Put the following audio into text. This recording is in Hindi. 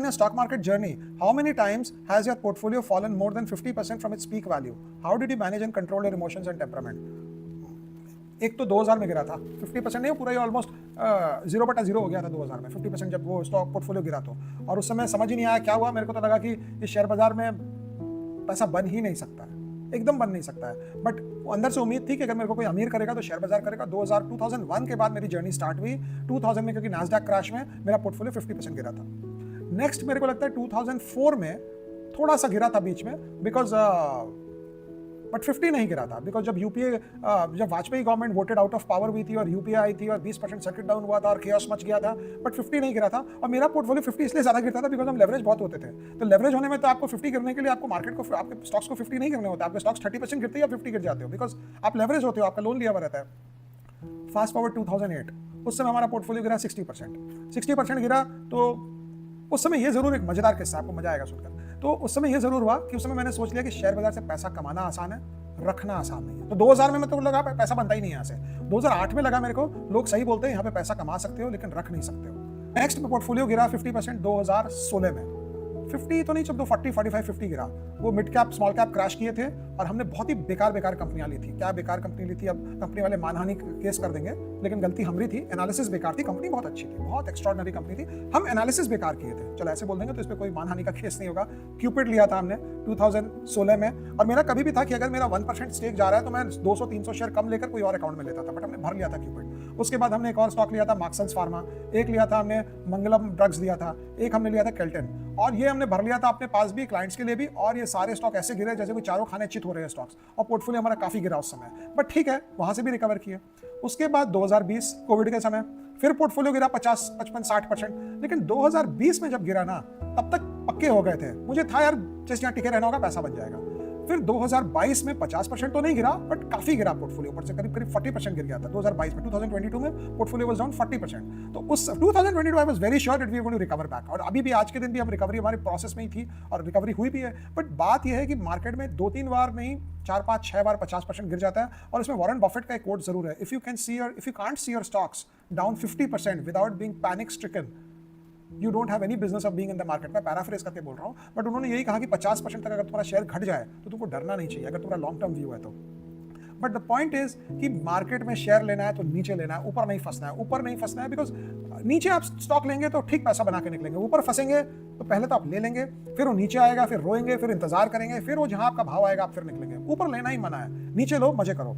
In your stock market journey, how many times has your portfolio fallen more than 50% from its peak value? How did you manage and control your emotions and temperament? एक तो 2000 में गिरा था 50% नहीं, पूरा ऑलमोस्ट 0/0 हो गया था 2000 में 50% जब वो स्टॉक पोर्टफोलियो गिरा तो। और उस समय समझ ही नहीं आया क्या हुआ, मेरे को तो लगा कि इस शेयर बाजार में पैसा बन ही नहीं सकता है, एकदम बन नहीं सकता है। बट अंदर से उम्मीद थी कि अगर मेरे को कोई अमीर करेगा तो शेयर बाजार करेगा। 2001 के बाद मेरी जर्नी स्टार्ट हुई। 2000 में क्योंकि नास्डैक क्रैश में मेरा पोर्टफोलियो 50% गिरा था। नेक्स्ट मेरे को लगता है 2004 में थोड़ा सा गिरा था बीच में, बिकॉज बट 50 नहीं गिरा था, बिकॉज जब यूपीए जब Vajpayee government voted out of power हुई थी और यूपीए आई थी और 20% सर्किट डाउन हुआ था और केओस मच गया था, बट 50 नहीं गिरा था। और मेरा पोर्टफोलियो 50 इसलिए ज़्यादा गिरता था बिकॉज हम लेवरेज बहुत होते थे। तो लेवरेज होने में तो आपको 50 गिरने के लिए आपको मार्केट को, आपके स्टॉक्स को 50 नहीं करने होता, आपके स्टॉक्स 30% गिरते हैं या 50 गिर जाते हो, बिकॉज आप लेवरेज होते हो, आपका लोन लिया हुआ रहता है। फास्ट फॉरवर्ड 2008, उस समय हमारा पोर्टफोलियो गिरा 60% गिरा। तो उस समय ये जरूर एक मजेदार किस्सा, आपको मजा आएगा सुनकर। तो उस समय ये जरूर हुआ कि उस समय मैंने सोच लिया कि शेयर बाजार से पैसा कमाना आसान है, रखना आसान नहीं है। तो 2000 में मैं तो लगा पैसा बनता ही नहीं है यहाँ से। 2008 में लगा मेरे को लोग सही बोलते हैं यहाँ पे पैसा कमा सकते हो लेकिन रख नहीं सकते हो। नेक्स्ट पोर्टफोलियो गिरा 50% 2016 में, 50 तो नहीं, जब 40, 45, 50 गिरा। वो mid cap small cap crash किए थे और हमने बहुत ही बेकार कंपनियां ली थी। क्या बेकार कंपनी ली थी, अब कंपनी वाले मानहानि केस कर देंगे, लेकिन गलती हमारी थी। एनालिसिस बेकार थी, कंपनी बहुत अच्छी थी, बहुत एक्स्ट्रॉर्डिनरी कंपनी थी, हम एनालिसिस बेकार किए थे। चलो ऐसे बोल देंगे तो इस पर कोई मानहानि का केस नहीं होगा। क्यूपिड लिया था हमने 2016 में, और मेरा कभी भी था कि अगर मेरा 1% स्टेक जा रहा है तो मैं 200-300 शेयर कम लेकर कोई और अकाउंट में लेता था, बट हमने भर लिया था क्यूपिड। उसके बाद हमने एक और स्टॉक लिया था मार्क्सन्स फार्मा, एक लिया था हमने मंगलम ड्रग्स लिया था, एक हमने लिया था केल्टन, और ये हमने भर लिया था अपने पास भी, क्लाइंट्स के लिए भी। और ये सारे स्टॉक ऐसे गिरे जैसे कोई चारों खाने चित हो रहे हैं स्टॉक्स, और पोर्टफोलियो हमारा काफी गिरा उस समय, बट ठीक है, वहां से भी रिकवर किए। उसके बाद 2020 कोविड के समय फिर पोर्टफोलियो गिरा 50, 55, 60%। लेकिन 2020 में जब गिरा ना, तब तक पक्के हो गए थे, मुझे था यार जैसे यहाँ टिके रहना होगा, पैसा बन जाएगा। फिर 2022 में 50% तो नहीं गिरा, बट काफी गिरा पोर्टफोलियो, ऊपर से करीब 40% गिर गया था 2022 में। 2022 में पोर्टफोलियो वाज डाउन 40%। तो उस 2022 I was very sure that we are going to recover back, और अभी भी आज के दिन भी हम रिकवरी हमारे प्रोसेस में ही थी और रिकवरी हुई भी है। बट बात यह है कि मार्केट में 2-3 बार नहीं, 4-5-6 बार 50% गिर जाता है। और इसमें वॉरेन बफेट का एक कोट जरूर है, if you can't see your stocks down 50% without being panic stricken, you don't have any business of being in the market. मैं पैराफ्रेज करके बोल रहा हूँ, बट उन्होंने यही कहा कि 50% तक अगर तुम्हारा शेयर घट जाए तो तुमको डरना नहीं चाहिए, अगर तुम्हारा लॉन्ग टर्म व्यू है तो। बट द पॉइंट इज कि मार्केट में शेयर लेना है तो नीचे लेना है, ऊपर नहीं फंसना है। ऊपर नहीं फंसना है बिकॉज नीचे आप स्टॉक लेंगे तो ठीक पैसा बना के निकलेंगे, ऊपर फंसेंगे तो पहले तो आप ले लेंगे, फिर वो नीचे आएगा, फिर रोएंगे, फिर इंतजार करेंगे, फिर वो जहां आपका भाव आएगा आप फिर निकलेंगे। ऊपर लेना ही मना है, नीचे लो, मजे करो।